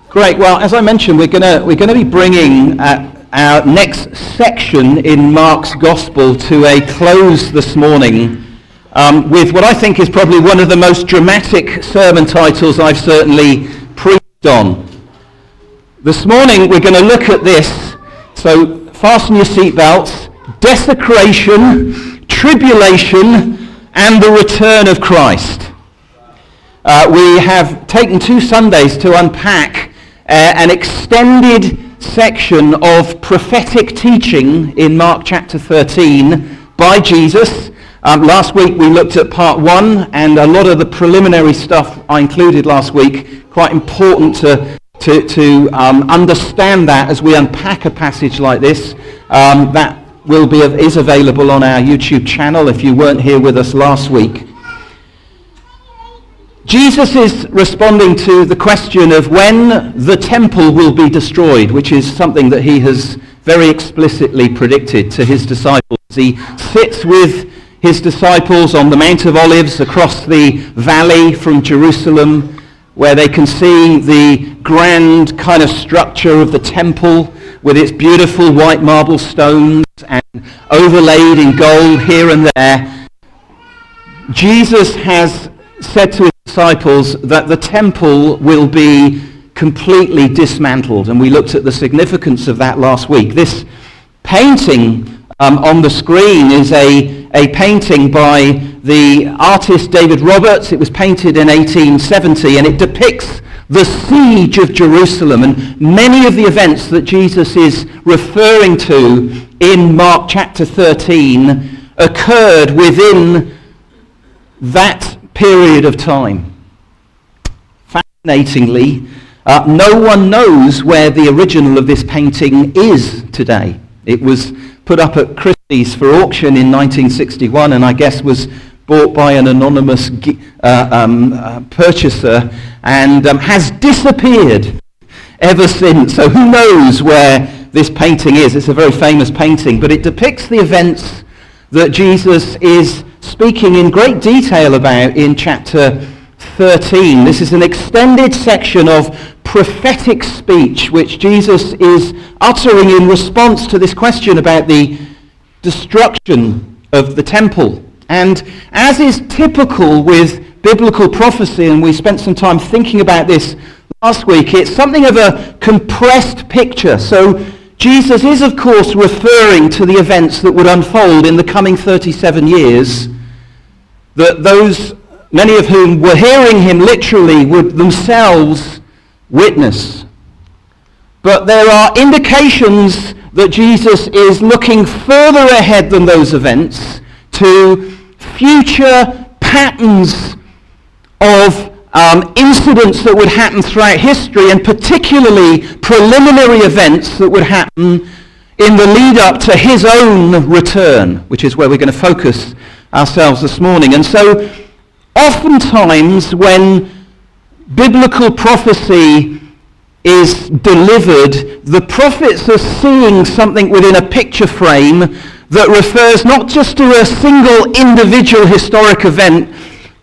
Great. Well, as I mentioned, we're going to be bringing our next section in Mark's Gospel to a close this morning with what I think is probably one of the most dramatic sermon titles I've certainly preached on. This morning we're going to look at this. So fasten your seatbelts. Desecration, Tribulation, and the return of Christ. We have taken 2 Sundays to unpack an extended section of prophetic teaching in Mark chapter 13 by Jesus. Last week we looked at part 1, and a lot of the preliminary stuff I included last week. Quite important to understand that as we unpack a passage like this. That is available on our YouTube channel if you weren't here with us last week. Jesus is responding to the question of when the temple will be destroyed, which is something that he has very explicitly predicted to his disciples. He sits with his disciples on the Mount of Olives across the valley from Jerusalem, where they can see the grand kind of structure of the temple with its beautiful white marble stones and overlaid in gold here and there. Jesus has said to his disciples that the temple will be completely dismantled, and we looked at the significance of that last week. This painting on the screen is a painting by the artist David Roberts. It was painted in 1870, and it depicts the siege of Jerusalem, and many of the events that Jesus is referring to in Mark chapter 13 occurred within that period of time. Fascinatingly, no one knows where the original of this painting is today. It was put up at Christie's for auction in 1961, and I guess was bought by an anonymous purchaser, and has disappeared ever since. So who knows where this painting is? It's a very famous painting, but it depicts the events that Jesus is speaking in great detail about in chapter 13. This is an extended section of prophetic speech which Jesus is uttering in response to this question about the destruction of the temple. And as is typical with biblical prophecy, and we spent some time thinking about this last week, it's something of a compressed picture. So Jesus is, of course, referring to the events that would unfold in the coming 37 years, that those, many of whom were hearing him literally, would themselves witness. But there are indications that Jesus is looking further ahead than those events to future patterns of incidents that would happen throughout history, and particularly preliminary events that would happen in the lead up to his own return, which is where we're going to focus ourselves this morning. And so oftentimes when biblical prophecy is delivered, the prophets are seeing something within a picture frame that refers not just to a single individual historic event,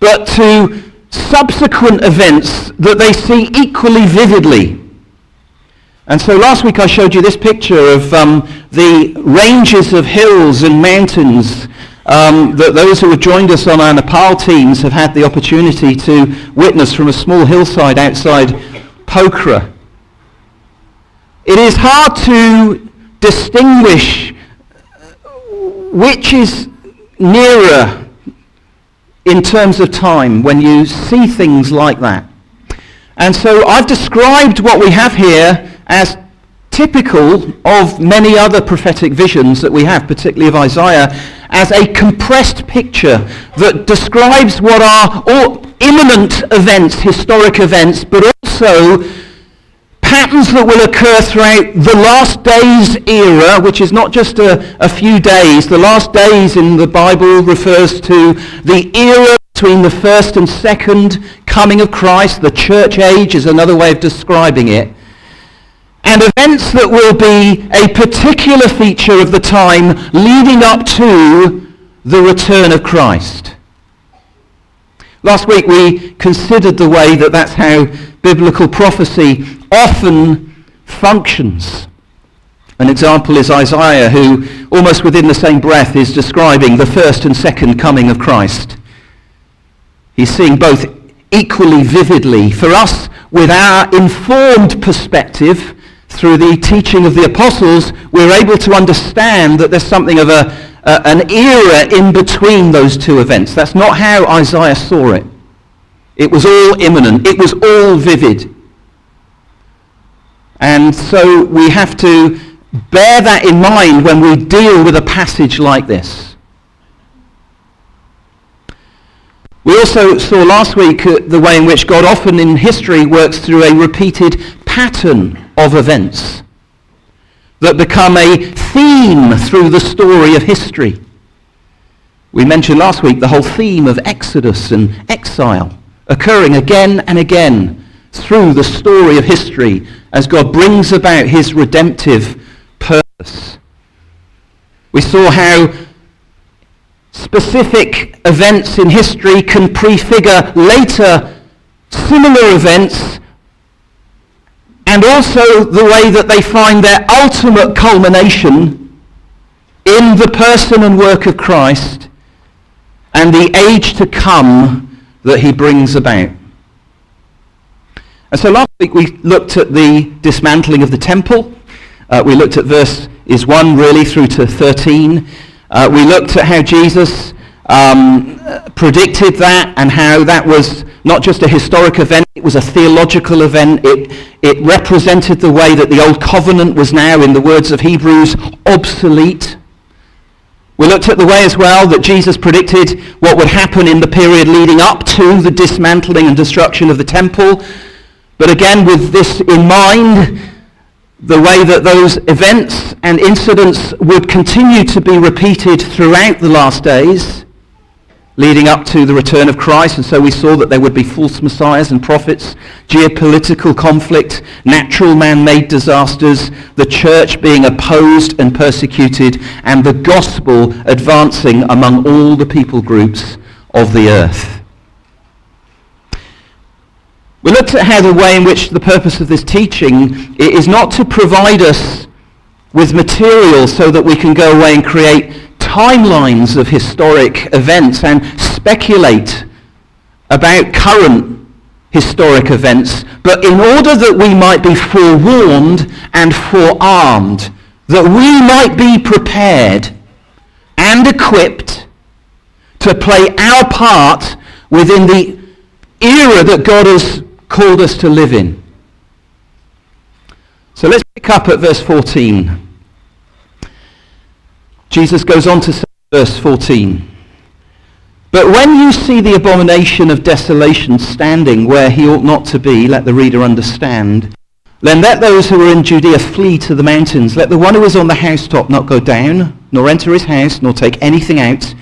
but to subsequent events that they see equally vividly. And so last week I showed you this picture of the ranges of hills and mountains that those who have joined us on our Nepal teams have had the opportunity to witness from a small hillside outside Pokhara. It is hard to distinguish which is nearer in terms of time when you see things like that. And so I've described what we have here as typical of many other prophetic visions that we have, particularly of Isaiah, as a compressed picture that describes what are all imminent events, historic events, but also patterns that will occur throughout the last days era, which is not just a few days. The last days in the Bible refers to the era between the first and second coming of Christ. The church age is another way of describing it. And events that will be a particular feature of the time leading up to the return of Christ. Last week we considered the way that that's how biblical prophecy often functions. An example is Isaiah, who almost within the same breath is describing the first and second coming of Christ. He's seeing both equally vividly. For us, with our informed perspective, through the teaching of the apostles, we're able to understand that there's something of an era in between those two events. That's not how Isaiah saw it. It was all imminent. It was all vivid. And so we have to bear that in mind when we deal with a passage like this. We also saw last week the way in which God often in history works through a repeated pattern of events that become a theme through the story of history. We mentioned last week the whole theme of Exodus and exile occurring again and again through the story of history as God brings about his redemptive purpose. We saw how specific events in history can prefigure later similar events, and also the way that they find their ultimate culmination in the person and work of Christ and the age to come that he brings about. And so last week we looked at the dismantling of the temple. We looked at verses 1 really through to 13. We looked at how Jesus predicted that and how that was not just a historic event, it was a theological event. It represented the way that the Old Covenant was now, in the words of Hebrews, obsolete. We looked at the way as well that Jesus predicted what would happen in the period leading up to the dismantling and destruction of the temple. But again, with this in mind, the way that those events and incidents would continue to be repeated throughout the last days, leading up to the return of Christ. And so we saw that there would be false messiahs and prophets, geopolitical conflict, natural man-made disasters, the church being opposed and persecuted, and the gospel advancing among all the people groups of the earth. We looked at how the way in which the purpose of this teaching is not to provide us with material so that we can go away and create timelines of historic events and speculate about current historic events, but in order that we might be forewarned and forearmed, that we might be prepared and equipped to play our part within the era that God has called us to live in. So let's pick up at verse 14. Jesus goes on to say, verse 14, "But when you see the abomination of desolation standing where he ought not to be," let the reader understand, "then let those who are in Judea flee to the mountains. Let the one who is on the housetop not go down, nor enter his house, nor take anything out.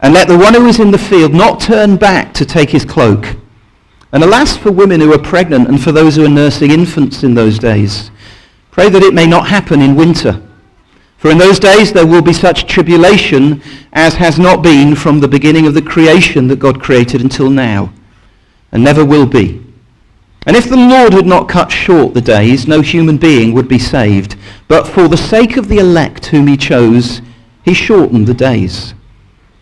And let the one who is in the field not turn back to take his cloak. And alas for women who are pregnant and for those who are nursing infants in those days. Pray that it may not happen in winter. For in those days there will be such tribulation as has not been from the beginning of the creation that God created until now, and never will be. And if the Lord had not cut short the days, no human being would be saved. But for the sake of the elect whom he chose, he shortened the days.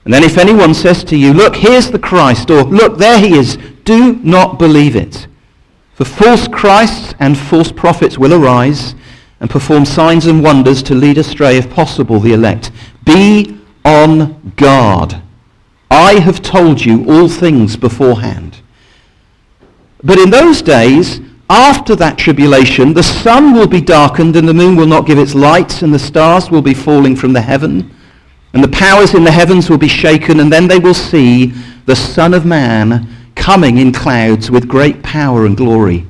And then if anyone says to you, 'Look, here's the Christ,' or 'Look, there he is,' do not believe it. For false Christs and false prophets will arise and perform signs and wonders to lead astray, if possible, the elect. Be on guard. I have told you all things beforehand. But in those days, after that tribulation, the sun will be darkened and the moon will not give its light, and the stars will be falling from the heaven, and the powers in the heavens will be shaken, and then they will see the Son of Man coming in clouds with great power and glory.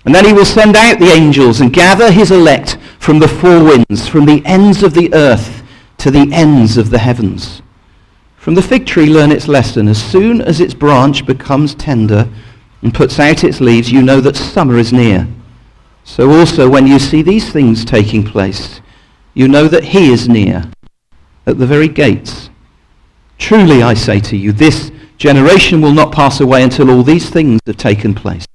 And then he will send out the angels and gather his elect from the four winds, from the ends of the earth to the ends of the heavens. From the fig tree learn its lesson. As soon as its branch becomes tender and puts out its leaves, you know that summer is near. So also when you see these things taking place, you know that he is near, at the very gates. Truly I say to you, this generation will not pass away until all these things have taken place.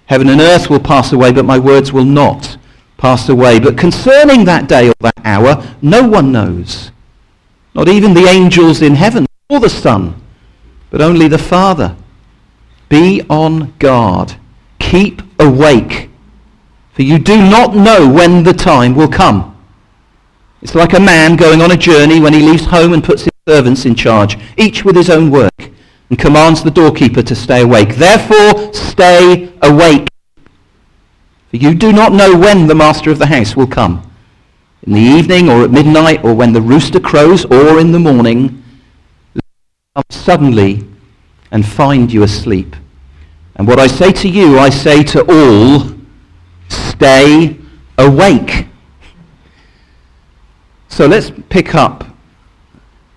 Heaven and earth will pass away, but my words will not pass away. But concerning that day or that hour, no one knows. Not even the angels in heaven or the Son, but only the Father. Be on guard. Keep awake. For you do not know when the time will come. It's like a man going on a journey when he leaves home and puts his servants in charge, each with his own work, and commands the doorkeeper to stay awake. Therefore, stay awake. For you do not know when the master of the house will come. In the evening, or at midnight, or when the rooster crows, or in the morning, come suddenly and find you asleep. And what I say to you, I say to all, stay awake. So let's pick up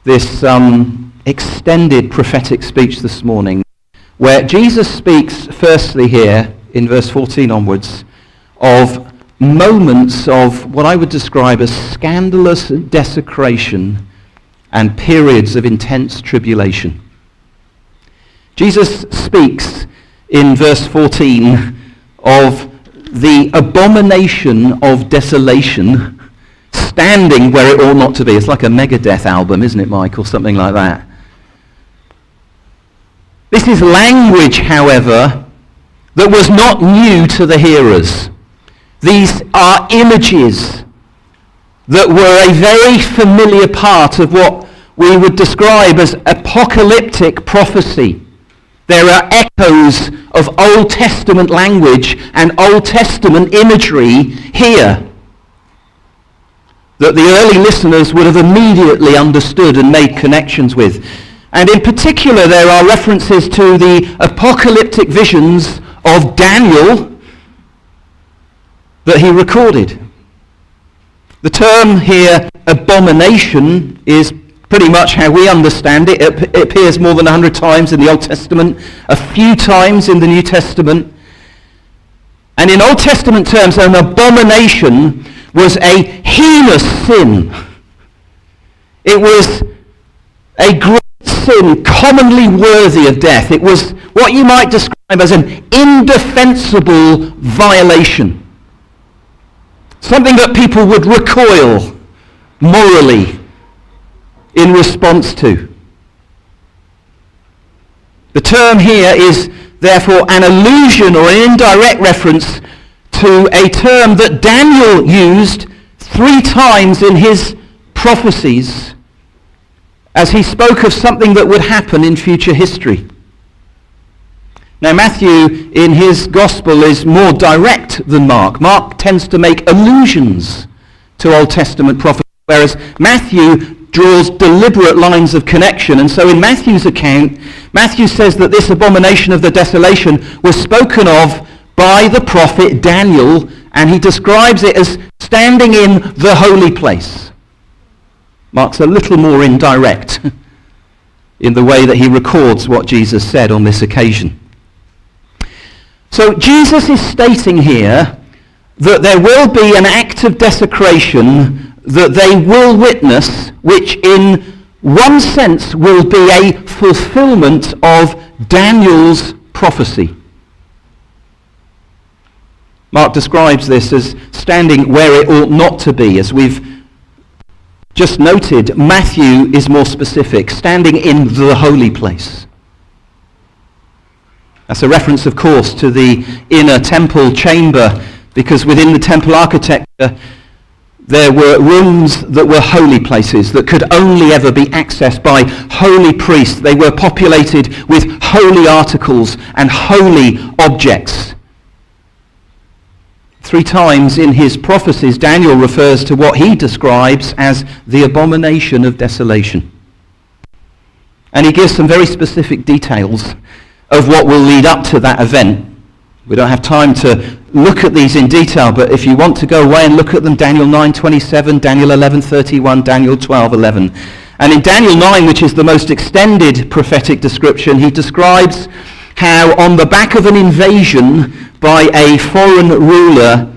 this extended prophetic speech this morning, where Jesus speaks firstly here, in verse 14 onwards, of moments of what I would describe as scandalous desecration and periods of intense tribulation. Jesus speaks in verse 14 of the abomination of desolation standing where it ought not to be. It's like a Megadeth album, isn't it, Mike, or something like that. This is language, however, that was not new to the hearers. These are images that were a very familiar part of what we would describe as apocalyptic prophecy. There are echoes of Old Testament language and Old Testament imagery here that the early listeners would have immediately understood and made connections with. And in particular, there are references to the apocalyptic visions of Daniel that he recorded. The term here, abomination, is pretty much how we understand it. It appears more than 100 times in the Old Testament, a few times in the New Testament. And in Old Testament terms, an abomination was a heinous sin. It was a great sin commonly worthy of death. It was what you might describe as an indefensible violation. Something that people would recoil morally in response to. The term here is therefore an allusion or an indirect reference to a term that Daniel used 3 times in his prophecies as he spoke of something that would happen in future history. Now Matthew in his gospel is more direct than Mark. Mark tends to make allusions to Old Testament prophecy, whereas Matthew draws deliberate lines of connection. And so in Matthew's account, Matthew says that this abomination of the desolation was spoken of by the prophet Daniel, and he describes it as standing in the holy place. Mark's a little more indirect in the way that he records what Jesus said on this occasion. So Jesus is stating here that there will be an act of desecration that they will witness, which in one sense will be a fulfillment of Daniel's prophecy. Mark describes this as standing where it ought not to be. As we've just noted, Matthew is more specific, standing in the holy place. That's a reference, of course, to the inner temple chamber, because within the temple architecture there were rooms that were holy places that could only ever be accessed by holy priests. They were populated with holy articles and holy objects. 3 times in his prophecies, Daniel refers to what he describes as the abomination of desolation. And he gives some very specific details of what will lead up to that event. We don't have time to look at these in detail, but if you want to go away and look at them, Daniel 9:27, Daniel 11:31, Daniel 12:11. And in Daniel 9, which is the most extended prophetic description, he describes how on the back of an invasion by a foreign ruler,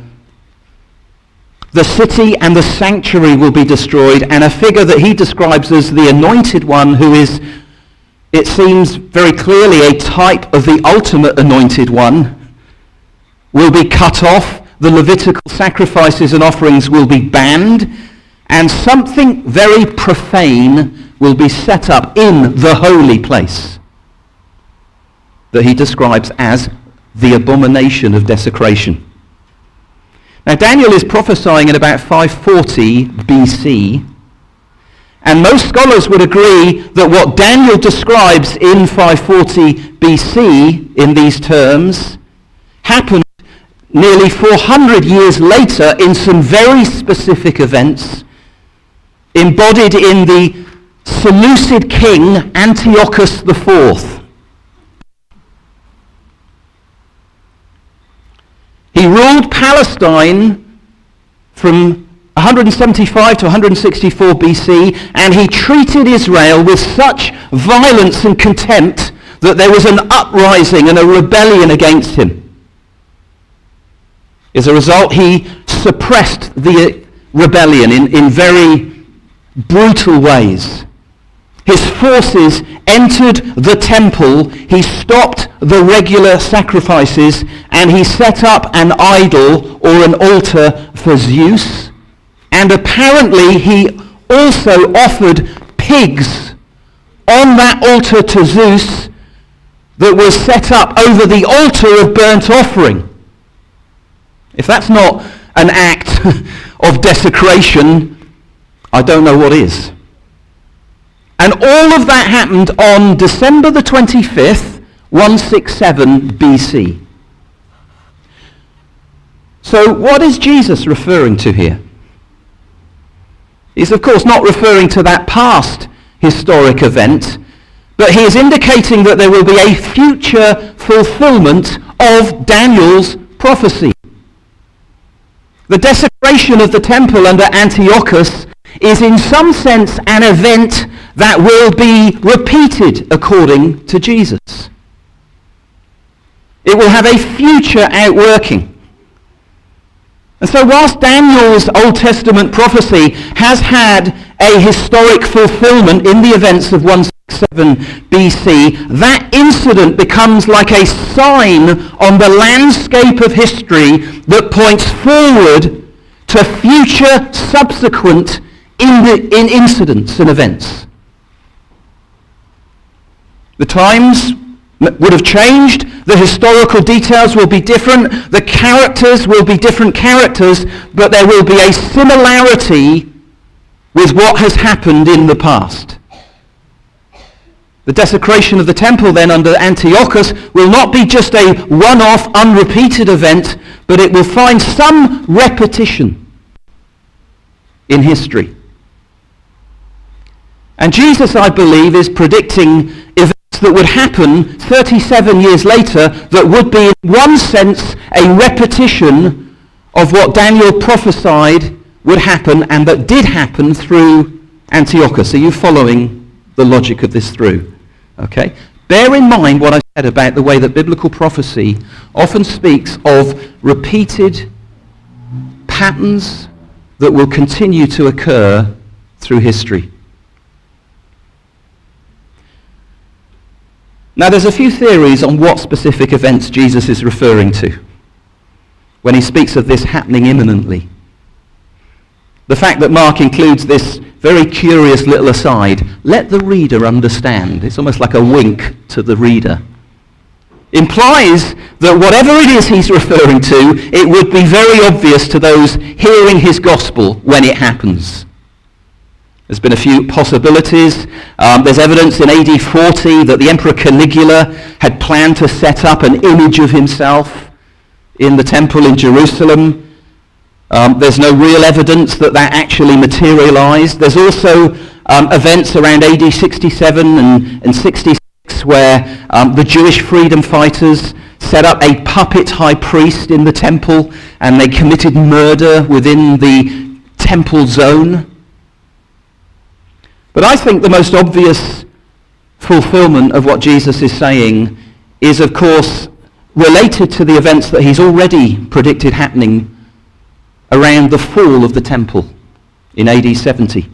the city and the sanctuary will be destroyed, and a figure that he describes as the anointed one who is it seems very clearly a type of the ultimate anointed one, will be cut off, the Levitical sacrifices and offerings will be banned, and something very profane will be set up in the holy place that he describes as the abomination of desecration. Now Daniel is prophesying in about 540 BC, and most scholars would agree that what Daniel describes in 540 BC in these terms happened nearly 400 years later in some very specific events embodied in the Seleucid king Antiochus IV. He ruled Palestine from 175 to 164 BC, and he treated Israel with such violence and contempt that there was an uprising and a rebellion against him. As a result, he suppressed the rebellion in very brutal ways. His forces entered the temple, he stopped the regular sacrifices, and he set up an idol or an altar for Zeus. And apparently he also offered pigs on that altar to Zeus that was set up over the altar of burnt offering. If that's not an act of desecration, I don't know what is. And all of that happened on December the 25th, 167 BC. So what is Jesus referring to here? He's of course not referring to that past historic event, but he is indicating that there will be a future fulfillment of Daniel's prophecy. The desecration of the temple under Antiochus is in some sense an event that will be repeated according to Jesus. It will have a future outworking. And so whilst Daniel's Old Testament prophecy has had a historic fulfillment in the events of 167 BC, that incident becomes like a sign on the landscape of history that points forward to future subsequent in incidents and events. The times would have changed, the historical details will be different, the characters will be different characters, but there will be a similarity with what has happened in the past. The desecration of the temple then under Antiochus will not be just a one-off, unrepeated event, but it will find some repetition in history. And Jesus, I believe, is predicting events that would happen 37 years later that would be in one sense a repetition of what Daniel prophesied would happen and that did happen through Antiochus. Are you following the logic of this through? Okay. Bear in mind what I said about the way that biblical prophecy often speaks of repeated patterns that will continue to occur through history. Now there's a few theories on what specific events Jesus is referring to when he speaks of this happening imminently. The fact that Mark includes this very curious little aside, let the reader understand, it's almost like a wink to the reader, implies that whatever it is he's referring to, it would be very obvious to those hearing his gospel when it happens. There's been a few possibilities. There's evidence in AD 40 that the Emperor Caligula had planned to set up an image of himself in the temple in Jerusalem. There's no real evidence that that actually materialized. There's also events around AD 67 and 66 where the Jewish freedom fighters set up a puppet high priest in the temple and they committed murder within the temple zone. But I think the most obvious fulfillment of what Jesus is saying is, of course, related to the events that he's already predicted happening around the fall of the temple in AD 70.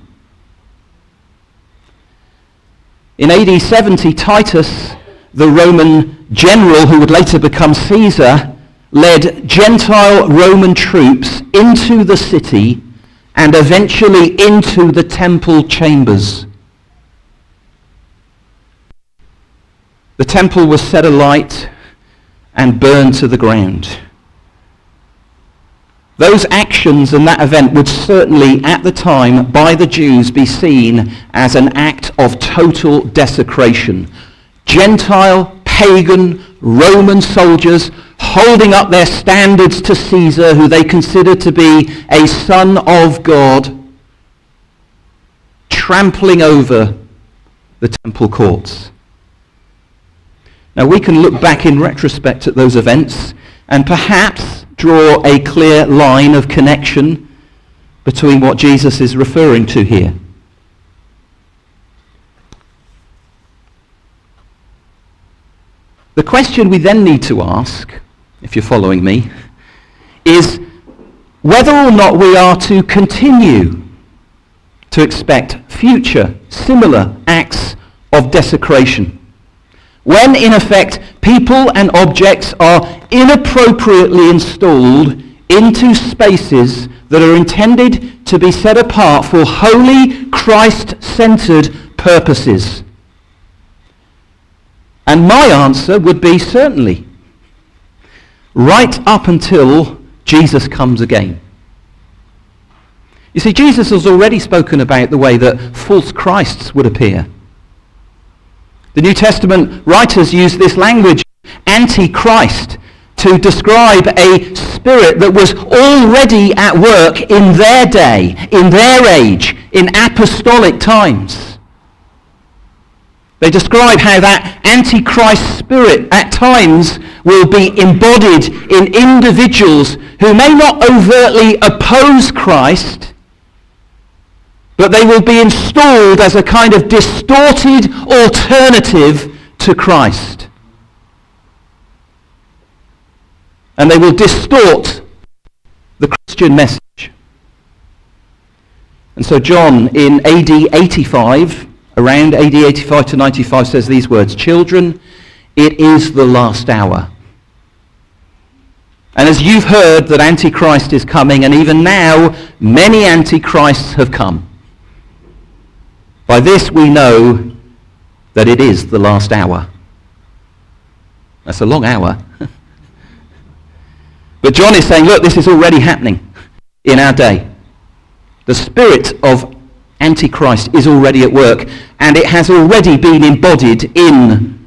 In AD 70, Titus, the Roman general who would later become Caesar, led Gentile Roman troops into the city and eventually into the temple chambers. The temple was set alight and burned to the ground. Those actions and that event would certainly, at the time, by the Jews, be seen as an act of total desecration. Gentile, pagan, Roman soldiers holding up their standards to Caesar, who they considered to be a son of God, trampling over the temple courts. Now we can look back in retrospect at those events and perhaps draw a clear line of connection between what Jesus is referring to here. The question we then need to ask, if you're following me, is whether or not we are to continue to expect future similar acts of desecration, when in effect people and objects are inappropriately installed into spaces that are intended to be set apart for holy, Christ-centered purposes. And my answer would be certainly, right up until Jesus comes again. You see, Jesus has already spoken about the way that false Christs would appear. The New Testament writers use this language, antichrist, to describe a spirit that was already at work in their day, in their age, in apostolic times. They describe how that antichrist spirit at times will be embodied in individuals who may not overtly oppose Christ, but they will be installed as a kind of distorted alternative to Christ. And they will distort the Christian message. And so John in AD 85, around AD 85 to 95, says these words, "Children, it is the last hour. And as you've heard that Antichrist is coming, and even now many Antichrists have come. By this we know that it is the last hour." That's a long hour. But John is saying, look, this is already happening in our day. The spirit of Antichrist is already at work, and it has already been embodied in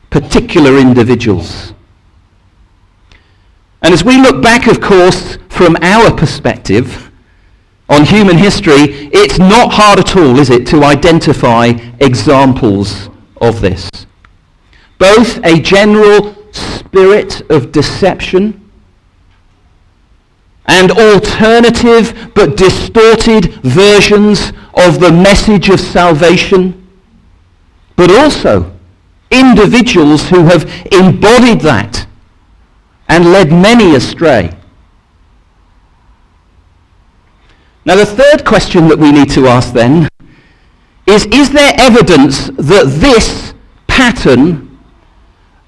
particular individuals. And as we look back, of course, from our perspective on human history, it's not hard at all, is it, to identify examples of this. Both a general spirit of deception and alternative but distorted versions of the message of salvation, but also individuals who have embodied that and led many astray. Now the third question that we need to ask then is there evidence that this pattern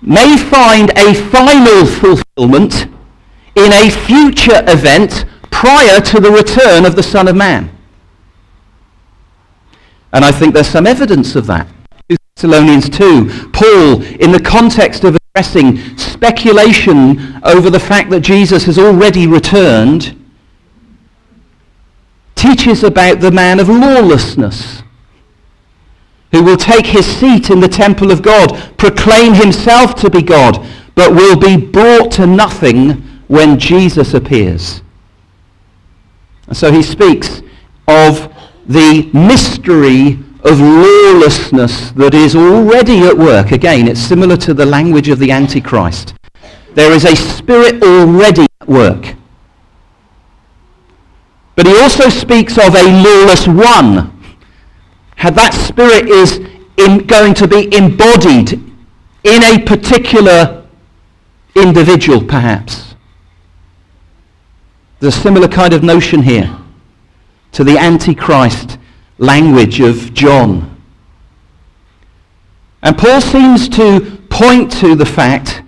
may find a final fulfillment in a future event prior to the return of the Son of Man? And I think there's some evidence of that. 2 Thessalonians 2, Paul, in the context of addressing speculation over the fact that Jesus has already returned, teaches about the man of lawlessness who will take his seat in the temple of God, proclaim himself to be God, but will be brought to nothing when Jesus appears. And so he speaks of the mystery of lawlessness that is already at work. Again, it's similar to the language of the Antichrist. There is a spirit already at work. But he also speaks of a lawless one. How that spirit is going to be embodied in a particular individual, perhaps. There's a similar kind of notion here to the Antichrist language of John. And Paul seems to point to the fact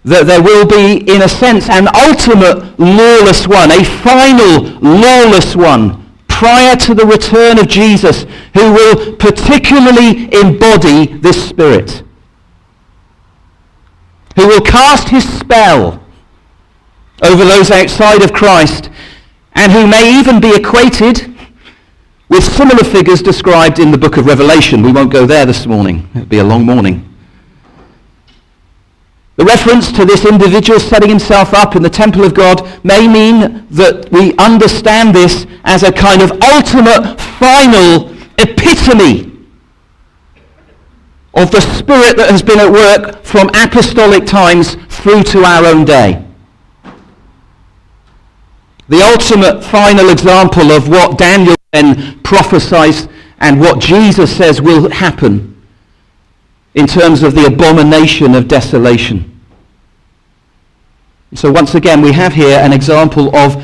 that there will be, in a sense, an ultimate lawless one, a final lawless one, prior to the return of Jesus, who will particularly embody this spirit, who will cast his spell over those outside of Christ, and who may even be equated with similar figures described in the book of Revelation. We won't go there this morning. It'll be a long morning. The reference to this individual setting himself up in the temple of God may mean that we understand this as a kind of ultimate, final epitome of the spirit that has been at work from apostolic times through to our own day. The ultimate, final example of what Daniel then prophesies and what Jesus says will happen in terms of the abomination of desolation. So once again, we have here an example of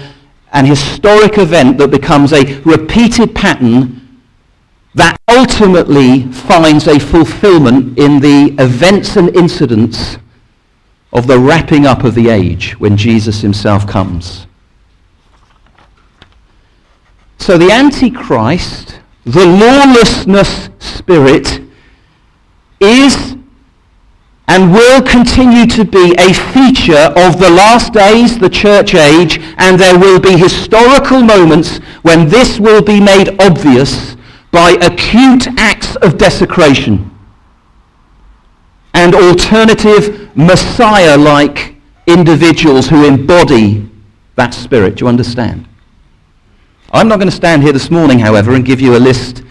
an historic event that becomes a repeated pattern that ultimately finds a fulfillment in the events and incidents of the wrapping up of the age when Jesus himself comes. So the Antichrist, the lawlessness spirit, is and will continue to be a feature of the last days, the church age, and there will be historical moments when this will be made obvious by acute acts of desecration and alternative Messiah-like individuals who embody that spirit. Do you understand? I'm not going to stand here this morning, however, and give you a list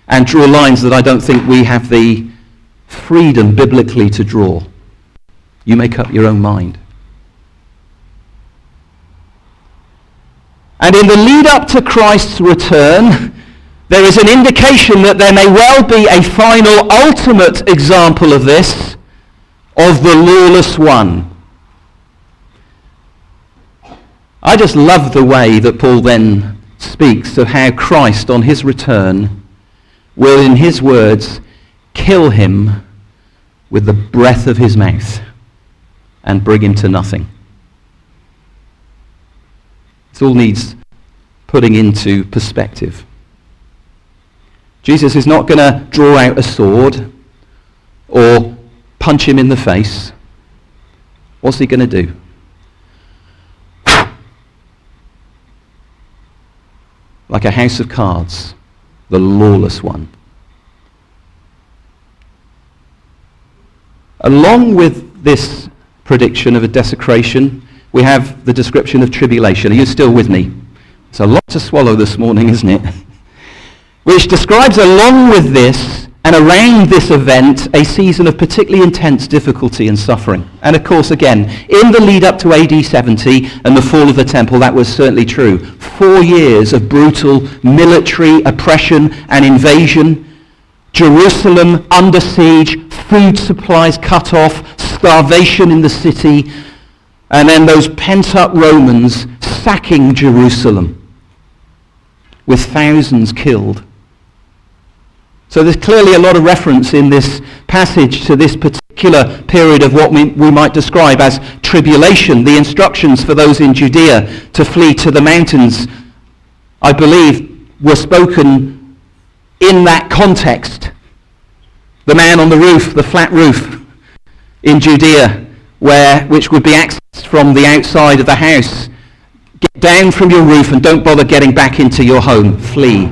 and draw lines that I don't think we have the freedom biblically to draw. You make up your own mind. And in the lead up to Christ's return, there is an indication that there may well be a final, ultimate example of this, of the lawless one. I just love the way that Paul then speaks of how Christ on his return will, in his words, kill him with the breath of his mouth and bring him to nothing. It all needs putting into perspective. Jesus is not going to draw out a sword or punch him in the face. What's he going to do? Like a house of cards, the lawless one. Along with this prediction of a desecration, we have the description of tribulation. Are you still with me? It's a lot to swallow this morning, isn't it? Which describes along with this and around this event a season of particularly intense difficulty and suffering. And of course, again, in the lead up to AD 70 and the fall of the temple, that was certainly true. 4 years of brutal military oppression and invasion. Jerusalem under siege, food supplies cut off, starvation in the city, and then those pent-up Romans sacking Jerusalem with thousands killed. So there's clearly a lot of reference in this passage to this particular period of what we might describe as tribulation. The instructions for those in Judea to flee to the mountains, I believe, were spoken in that context. The man on the roof, the flat roof in Judea, which would be accessed from the outside of the house. Get down from your roof and don't bother getting back into your home. Flee.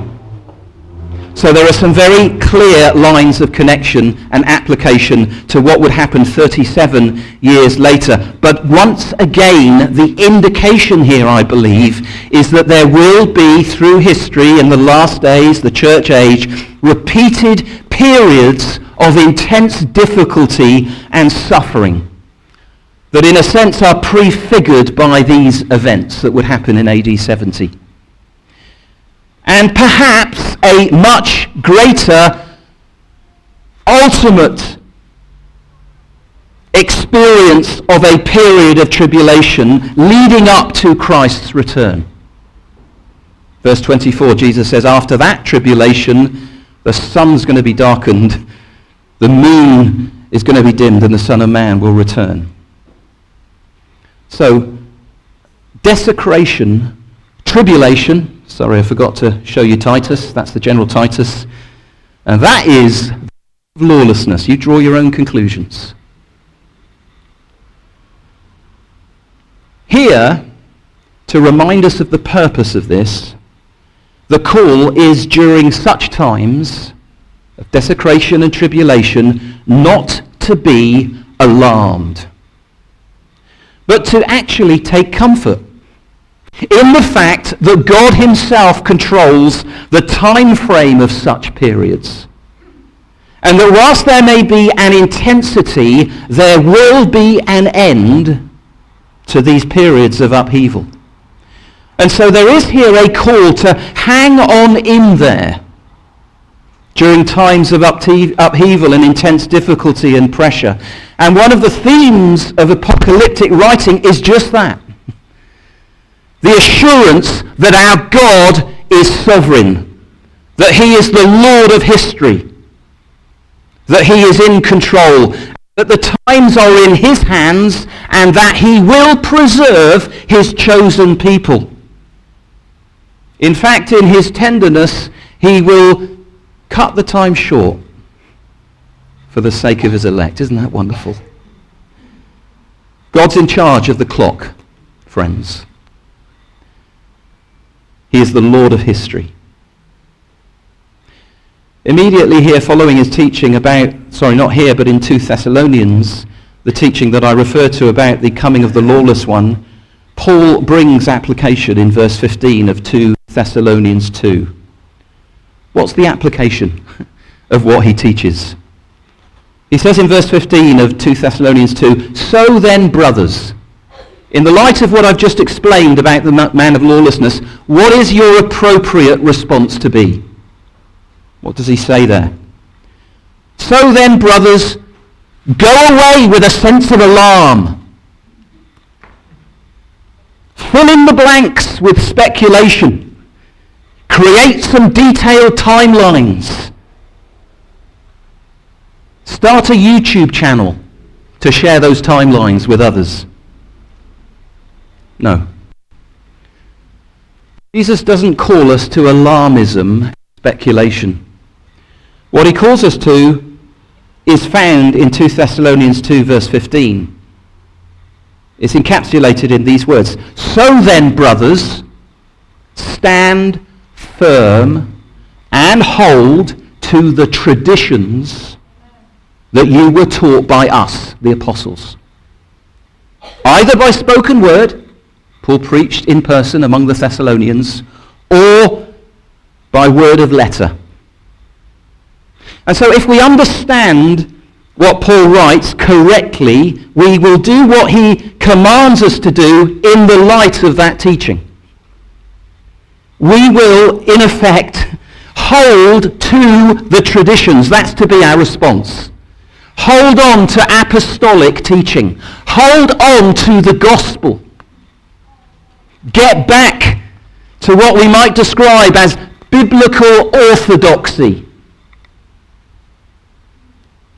So there are some very clear lines of connection and application to what would happen 37 years later. But once again, the indication here, I believe, is that there will be, through history in the last days, the church age, repeated periods of intense difficulty and suffering that in a sense are prefigured by these events that would happen in AD 70. And perhaps a much greater ultimate experience of a period of tribulation leading up to Christ's return. Verse 24, Jesus says, after that tribulation, the sun's going to be darkened, The moon is going to be dimmed and the Son of Man will return. So, desecration, tribulation, sorry I forgot to show you Titus, that's the general Titus, and that is lawlessness. You draw your own conclusions. Here, to remind us of the purpose of this, the call is during such times of desecration and tribulation not to be alarmed, but to actually take comfort in the fact that God himself controls the time frame of such periods. And that whilst there may be an intensity, there will be an end to these periods of upheaval. And so there is here a call to hang on in there during times of upheaval and intense difficulty and pressure. And one of the themes of apocalyptic writing is just that. The assurance that our God is sovereign, that he is the Lord of history, that he is in control, that the times are in his hands, and that he will preserve his chosen people. In fact, in his tenderness, he will cut the time short for the sake of his elect. Isn't that wonderful? God's in charge of the clock, friends. He is the Lord of history. Immediately here, following his teaching about, not here, but in 2 Thessalonians, the teaching that I refer to about the coming of the lawless one, Paul brings application in verse 15 of 2 Thessalonians 2. What's the application of what he teaches? He says in verse 15 of 2 Thessalonians 2, "So then, brothers, in the light of what I've just explained about the man of lawlessness, what is your appropriate response to be?" What does he say there? "So then, brothers, go away with a sense of alarm. Fill in the blanks with speculation. Create some detailed timelines. Start a YouTube channel to share those timelines with others." No. Jesus doesn't call us to alarmism, speculation. What he calls us to is found in 2 Thessalonians 2 verse 15. It's encapsulated in these words. "So then, brothers, stand firm and hold to the traditions that you were taught by us, the apostles. Either by spoken word," Paul preached in person among the Thessalonians, "or by word of letter." And so if we understand what Paul writes correctly, we will do what he commands us to do in the light of that teaching. We will, in effect, hold to the traditions. That's to be our response. Hold on to apostolic teaching. Hold on to the gospel. Get back to what we might describe as biblical orthodoxy.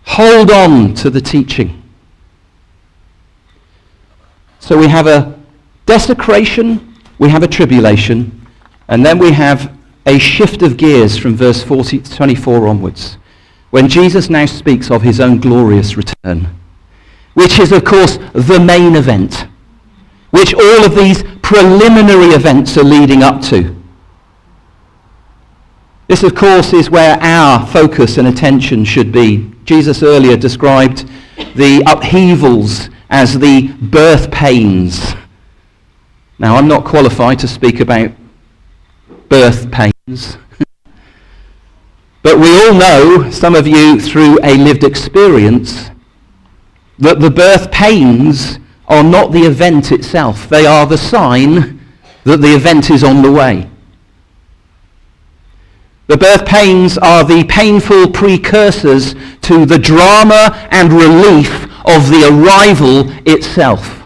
Hold on to the teaching. So we have a desecration, we have a tribulation, and then we have a shift of gears from verse 24 onwards, when Jesus now speaks of his own glorious return, which is, of course, the main event, which all of these preliminary events are leading up to. This, of course, is where our focus and attention should be. Jesus earlier described the upheavals as the birth pains. Now, I'm not qualified to speak about birth pains. But we all know, some of you through a lived experience, that the birth pains are not the event itself. They are the sign that the event is on the way. The birth pains are the painful precursors to the drama and relief of the arrival itself.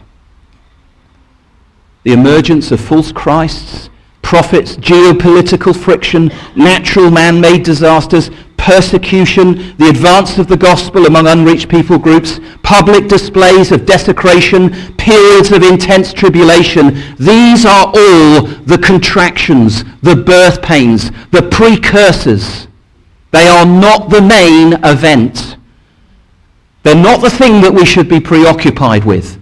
The emergence of false Christs, prophets, geopolitical friction, natural man-made disasters, persecution, the advance of the gospel among unreached people groups, public displays of desecration, periods of intense tribulation. These are all the contractions, the birth pains, the precursors. They are not the main event. They're not the thing that we should be preoccupied with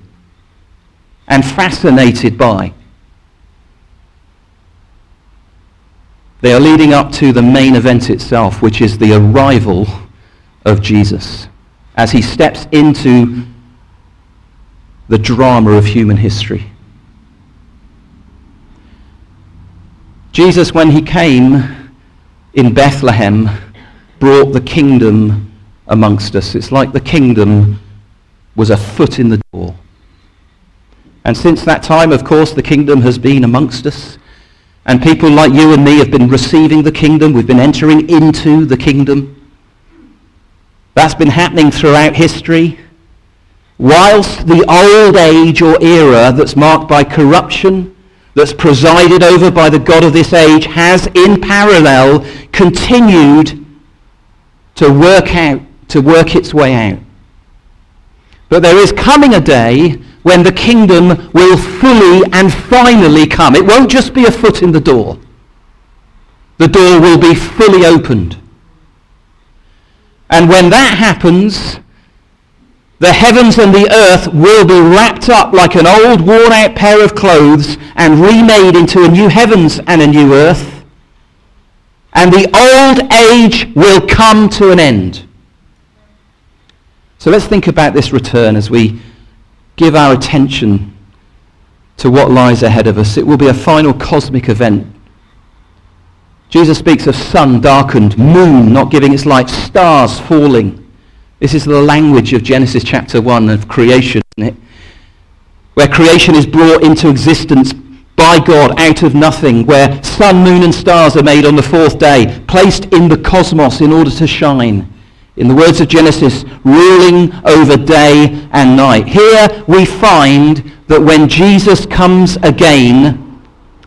and fascinated by. They are leading up to the main event itself, which is the arrival of Jesus as he steps into the drama of human history. Jesus, when he came in Bethlehem, brought the kingdom amongst us. It's like the kingdom was a foot in the door. And since that time, of course, the kingdom has been amongst us. And people like you and me have been receiving the kingdom. We've been entering into the kingdom. That's been happening throughout history. Whilst the old age or era that's marked by corruption, that's presided over by the God of this age, has in parallel continued to work its way out. But there is coming a day when the kingdom will fully and finally come. It won't just be a foot in the door. The door will be fully opened. And when that happens, the heavens and the earth will be wrapped up like an old worn-out pair of clothes and remade into a new heavens and a new earth. And the old age will come to an end. So let's think about this return as we give our attention to what lies ahead of us. It will be a final cosmic event. Jesus speaks of sun darkened, moon not giving its light, stars falling. This is the language of Genesis chapter 1 of creation, isn't it? Where creation is brought into existence by God out of nothing, where sun, moon and stars are made on the fourth day, placed in the cosmos in order to shine. In the words of Genesis, ruling over day and night. Here we find that when Jesus comes again,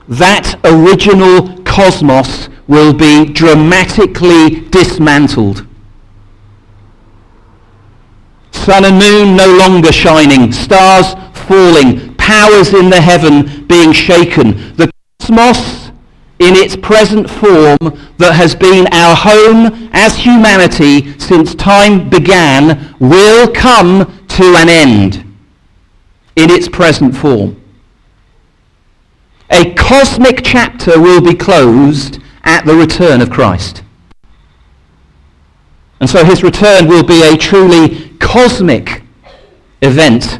that original cosmos will be dramatically dismantled. Sun and moon no longer shining, stars falling, powers in the heaven being shaken. The cosmos in its present form that has been our home as humanity since time began will come to an end in its present form. A cosmic chapter will be closed at the return of Christ. And so his return will be a truly cosmic event.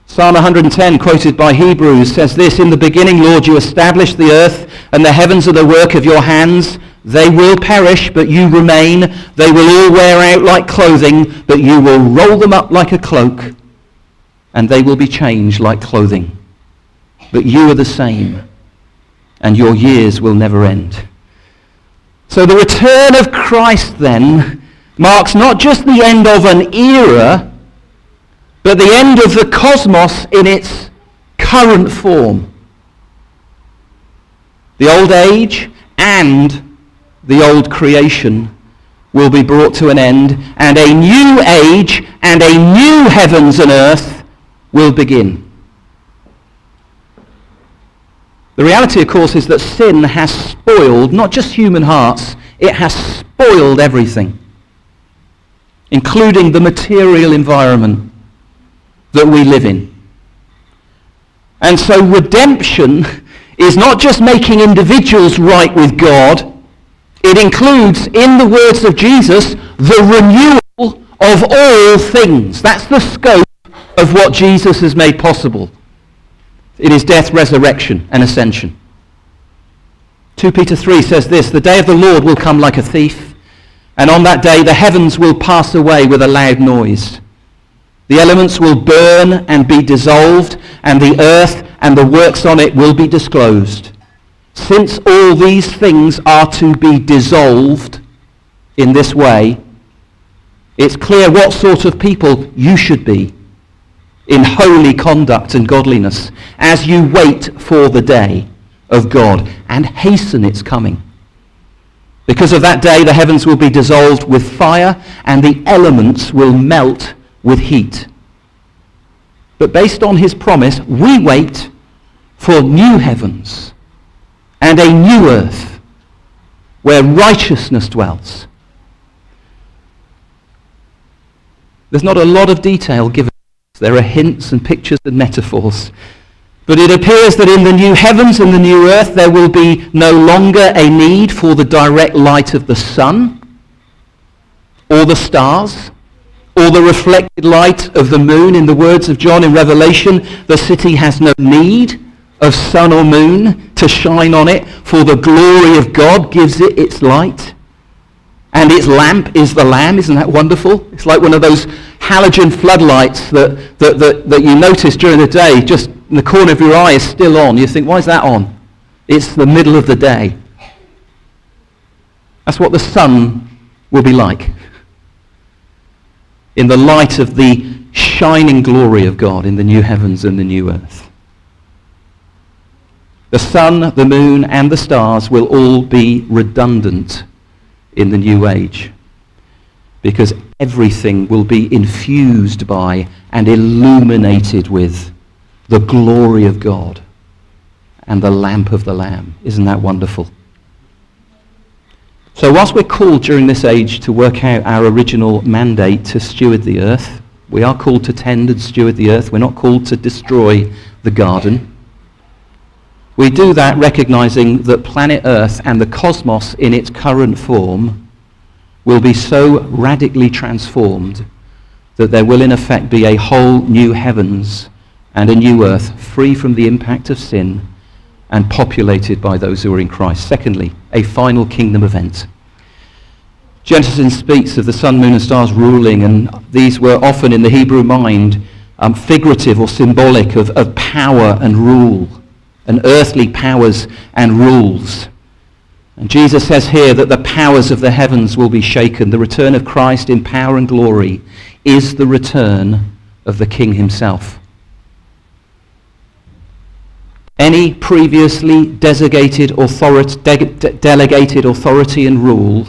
Psalm 110, quoted by Hebrews, says this: "In the beginning, Lord, you established the earth, and the heavens are the work of your hands. They will perish, but you remain. They will all wear out like clothing, but you will roll them up like a cloak, and they will be changed like clothing. But you are the same, and your years will never end." So the return of Christ then marks not just the end of an era, but the end of the cosmos in its current form. The old age and the old creation will be brought to an end, and a new age and a new heavens and earth will begin. The reality, of course, is that sin has spoiled not just human hearts, it has spoiled everything, including the material environment that we live in. And so redemption is not just making individuals right with God, it includes, in the words of Jesus, the renewal of all things. That's the scope of what Jesus has made possible in his death, resurrection, and ascension. 2 Peter 3 says this: "The day of the Lord will come like a thief, and on that day the heavens will pass away with a loud noise. The elements will burn and be dissolved, and the earth and the works on it will be disclosed. Since all these things are to be dissolved in this way, it's clear what sort of people you should be. in holy conduct and godliness as you wait for the day of God and hasten its coming. Because of that day, the heavens will be dissolved with fire and the elements will melt with heat. But based on his promise, we wait for new heavens and a new earth where righteousness dwells. There's not a lot of detail given. There are hints and pictures and metaphors. But it appears that in the new heavens and the new earth there will be no longer a need for the direct light of the sun or the stars or the reflected light of the moon. In the words of John in Revelation, the city has no need of sun or moon to shine on it, for the glory of God gives it its light. And its lamp is the Lamb. Isn't that wonderful? It's like one of those halogen floodlights that you notice during the day, just in the corner of your eye is still on. You think, why is that on? It's the middle of the day. That's what the sun will be like, in the light of the shining glory of God in the new heavens and the new earth. The sun, the moon, and the stars will all be redundant in the new age, because everything will be infused by and illuminated with the glory of God and the lamp of the Lamb. Isn't that wonderful? So whilst we're called during this age to work out our original mandate to steward the earth, we are called to tend and steward the earth. We're not called to destroy the garden. We do that recognizing that planet Earth and the cosmos in its current form will be so radically transformed that there will in effect be a whole new heavens and a new earth free from the impact of sin and populated by those who are in Christ. Secondly, a final kingdom event. Genesis speaks of the sun, moon and stars ruling, and these were often in the Hebrew mind figurative or symbolic of power and rule, and earthly powers and rules. And Jesus says here that the powers of the heavens will be shaken. The return of Christ in power and glory is the return of the King himself. Any previously delegated authority and rule,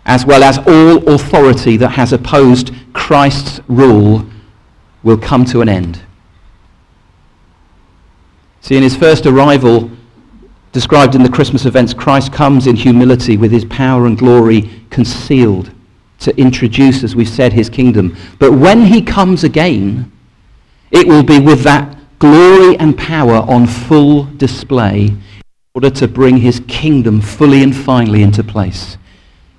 as well as all authority that has opposed Christ's rule, will come to an end. See, in his first arrival, described in the Christmas events, Christ comes in humility with his power and glory concealed to introduce, as we've said, his kingdom. But when he comes again, it will be with that glory and power on full display in order to bring his kingdom fully and finally into place.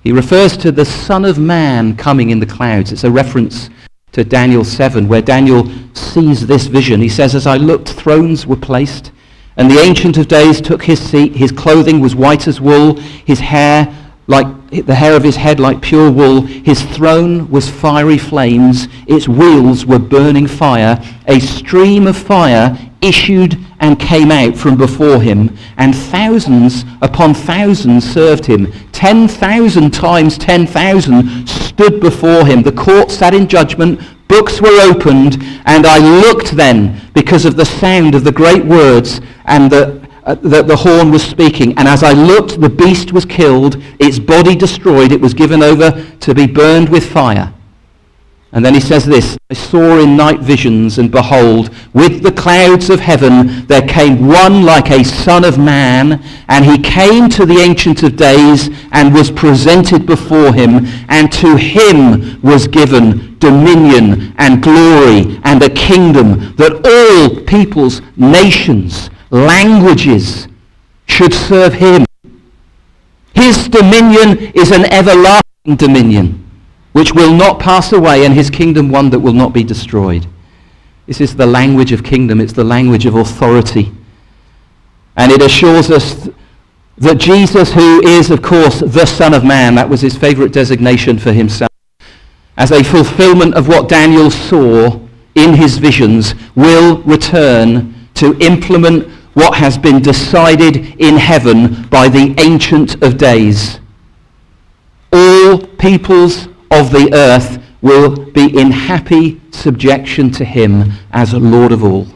He refers to the Son of Man coming in the clouds. It's a reference to Daniel 7, where Daniel sees this vision. He says, "As I looked, thrones were placed, and the Ancient of Days took his seat. His clothing was white as wool, his hair like the hair of his head like pure wool. His throne was fiery flames. Its wheels were burning fire. A stream of fire issued and came out from before him, and thousands upon thousands served him. 10,000 times 10,000 stood before him. The court sat in judgment. Books were opened, and I looked then because of the sound of the great words and the horn was speaking. And as I looked, the beast was killed, its body destroyed, it was given over to be burned with fire." And then he says this, "I saw in night visions, and behold, with the clouds of heaven there came one like a son of man, and he came to the Ancient of Days and was presented before him, and to him was given dominion and glory and a kingdom, that all peoples, nations, languages should serve him. His dominion is an everlasting dominion, which will not pass away, and his kingdom one that will not be destroyed." This is the language of kingdom. It's the language of authority. And it assures us that Jesus, who is, of course, the Son of Man, that was his favorite designation for himself, as a fulfillment of what Daniel saw in his visions, will return to implement what has been decided in heaven by the Ancient of Days. All peoples of the earth will be in happy subjection to him as Lord of all.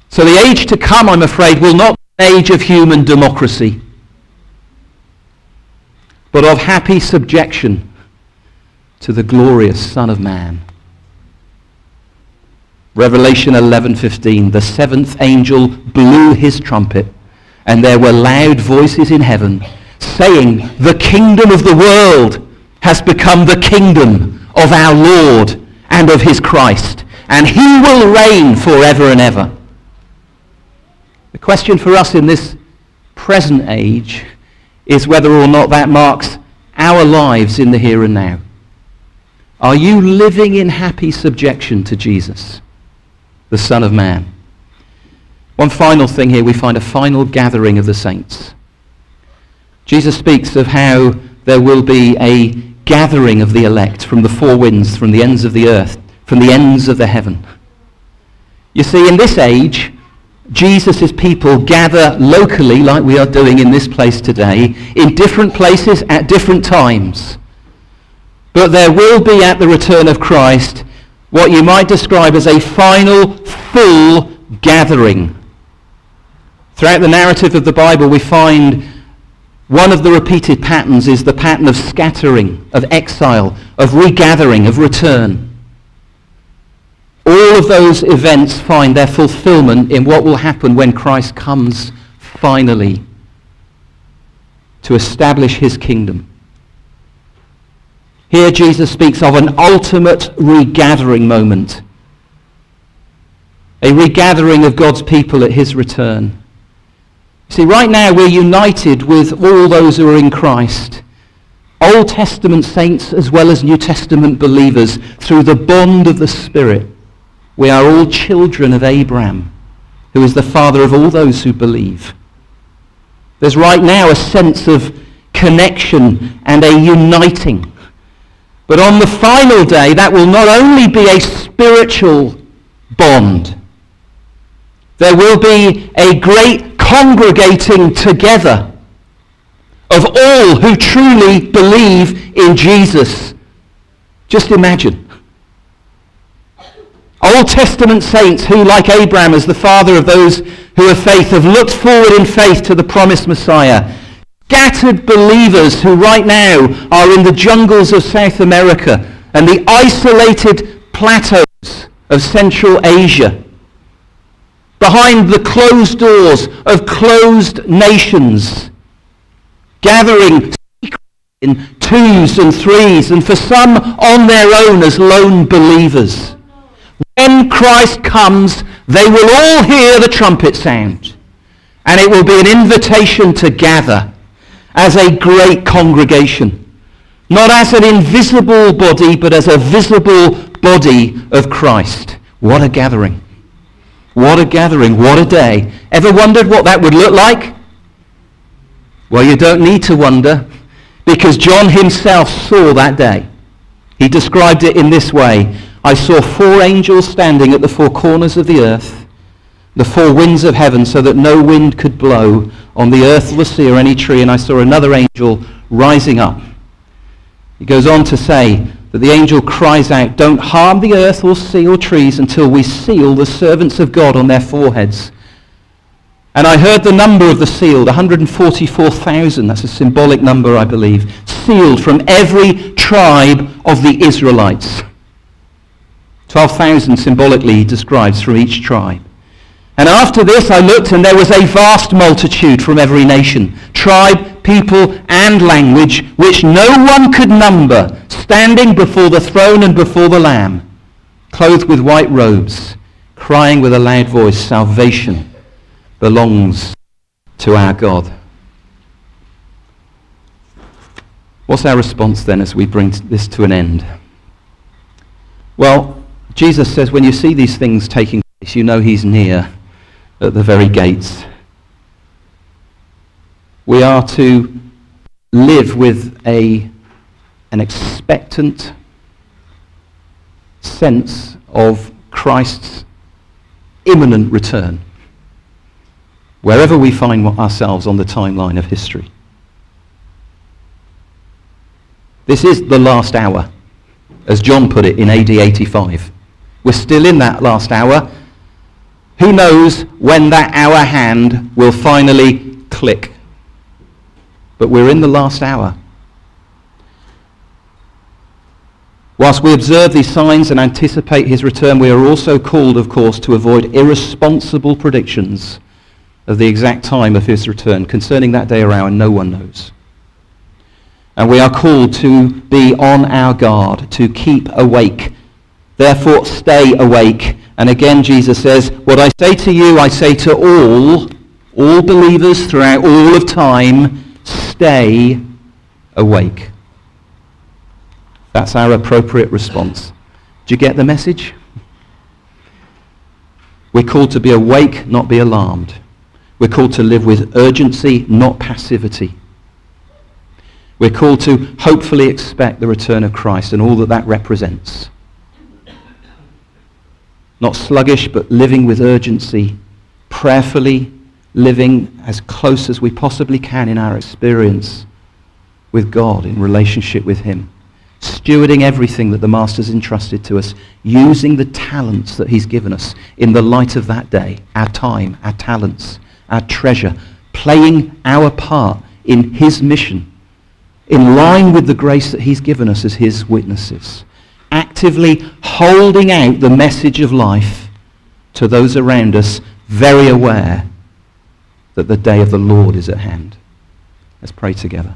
So the age to come, I'm afraid, will not be an age of human democracy, but of happy subjection to the glorious Son of Man. Revelation 11:15, the seventh angel blew his trumpet, and there were loud voices in heaven, saying, the kingdom of the world has become the kingdom of our Lord and of his Christ, and he will reign forever and ever. The question for us in this present age is whether or not that marks our lives in the here and now. Are you living in happy subjection to Jesus, the Son of Man? One final thing here, we find a final gathering of the saints. Jesus speaks of how there will be a gathering of the elect from the four winds, from the ends of the earth, from the ends of the heaven. You see, in this age, Jesus' people gather locally, like we are doing in this place today, in different places at different times. But there will be at the return of Christ what you might describe as a final, full gathering. Throughout the narrative of the Bible, we find one of the repeated patterns is the pattern of scattering, of exile, of regathering, of return. All of those events find their fulfillment in what will happen when Christ comes finally to establish his kingdom. Here Jesus speaks of an ultimate regathering moment, a regathering of God's people at his return. See, right now we're united with all those who are in Christ, Old Testament saints as well as New Testament believers, through the bond of the Spirit. We are all children of Abraham, who is the father of all those who believe. There's right now a sense of connection and a uniting. But on the final day, that will not only be a spiritual bond, there will be a great congregating together of all who truly believe in Jesus. Just imagine. Old Testament saints who, like Abraham as the father of those who have faith, have looked forward in faith to the promised Messiah. Scattered believers who right now are in the jungles of South America and the isolated plateaus of Central Asia, behind the closed doors of closed nations, gathering in twos and threes, and for some on their own as lone believers. When Christ comes, they will all hear the trumpet sound, and it will be an invitation to gather as a great congregation, not as an invisible body, but as a visible body of Christ. What a gathering. What a gathering. What a day. Ever wondered what that would look like? Well, you don't need to wonder, because John himself saw that day. He described it in this way. I saw four angels standing at the four corners of the earth, the four winds of heaven, so that no wind could blow on the earth or the sea or any tree. And I saw another angel rising up. He goes on to say that the angel cries out, don't harm the earth or sea or trees until we seal the servants of God on their foreheads. And I heard the number of the sealed, 144,000. That's a symbolic number, I believe. Sealed from every tribe of the Israelites. 12,000 symbolically he describes from each tribe. And after this I looked, and there was a vast multitude from every nation, tribe, people, and language, which no one could number, standing before the throne and before the Lamb, clothed with white robes, crying with a loud voice, salvation belongs to our God. What's our response then as we bring this to an end? Well, Jesus says when you see these things taking place, you know he's near at the very gates. We are to live with an expectant sense of Christ's imminent return, wherever we find ourselves on the timeline of history. This is the last hour. as John put it in AD 85. We're still in that last hour. Who knows when that hour hand will finally click? But we're in the last hour. Whilst we observe these signs and anticipate his return, we are also called, of course, to avoid irresponsible predictions of the exact time of his return. Concerning that day or hour, no one knows. And we are called to be on our guard, to keep awake. Therefore, stay awake. And again, Jesus says, what I say to you, I say to all believers throughout all of time, stay awake. That's our appropriate response. Do you get the message? We're called to be awake, not be alarmed. We're called to live with urgency, not passivity. We're called to hopefully expect the return of Christ and all that that represents. Not sluggish, but living with urgency, prayerfully living as close as we possibly can in our experience with God, in relationship with him. Stewarding everything that the Master's entrusted to us, using the talents that he's given us in the light of that day, our time, our talents, our treasure, playing our part in his mission, in line with the grace that he's given us as his witnesses, actively holding out the message of life to those around us, very aware that the day of the Lord is at hand. Let's pray together.